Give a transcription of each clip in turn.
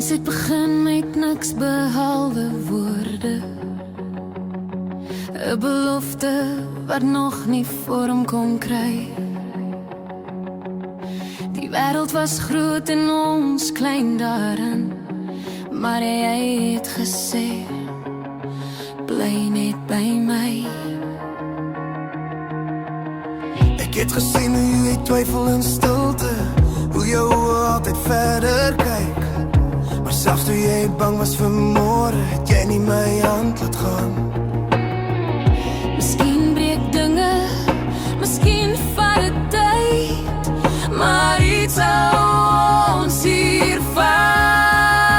Ons het begin met niks behalwe woorde, 'n belofte wat nog nie vorm kon kry. Die wêreld was groot en ons klein daarin, maar jy het gesê, bly net by my. Ek het gesien hoe jy twyfel in stilte, hoe jou oë altyd verder kyk. Maar selfs toe jy bang was vir môre, het jy nie my hand laat gaan. Miskien breek dinge, miskien vat dit tyd, maar iets hou ons hier vas.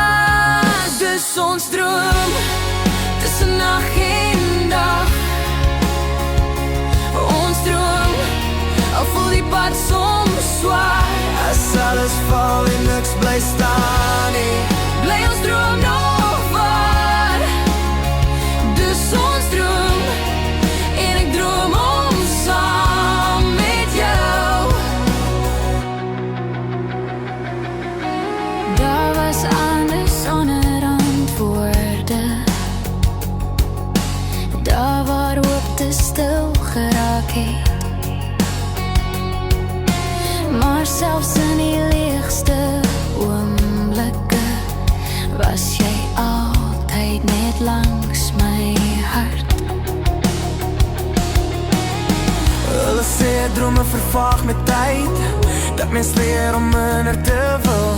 Dus ons droom tussen nag en dag. Ons droom, al voel die pad soms zwaar. As alles val en niks bly staan nie, bly ons droom nog waar. Dus ons droom, en ek droom om saam met jou. Daar was anders sonder antwoorde, daar waar hoop te stil geraak het. Maar selfs in die leegste oomblikke was jy altyd net langs my hart. hulle sê drome vervaag met tyd, dat mens leer om minder te wil.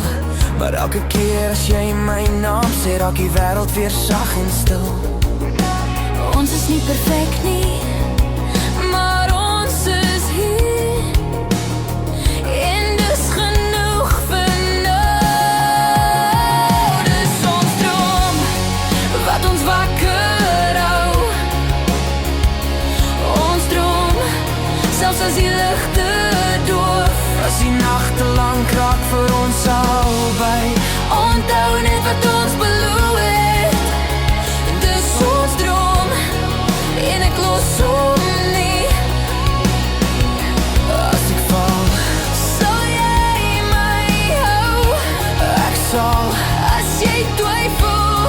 Maar elke keer as jy my naam sê, raak die wêreld weer sag en stil. Ons is nie perfek nie, maar ons is hier, en dis genoeg vir nou. Dis ons droom, wat ons wakker hou. Ons droom, selfs as die ligte doof, As die nagte lank raak vir ons albei, onthou net wat ons beloof het. Dis ons droom, en ek los hom nie. as ek val, Sal jy my hou? ek sal. As jy twyfel,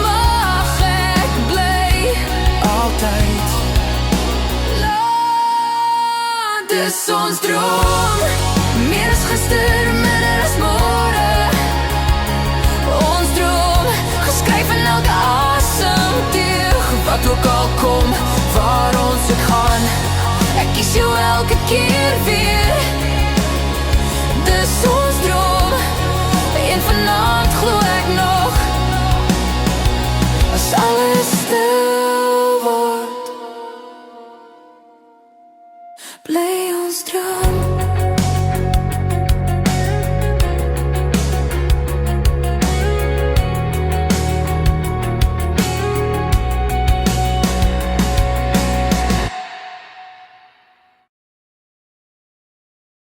mag ek bly. Altyd, Dis ons droom, meer as gister, minder as môre. Ons droom, geskryf in elke asemteug. wat ook al kom, waar ons ook gaan, Ek kies jou elke keer weer. Dis ons droom, en vanaand glo ek nog, as alles stil word, bly ons droom.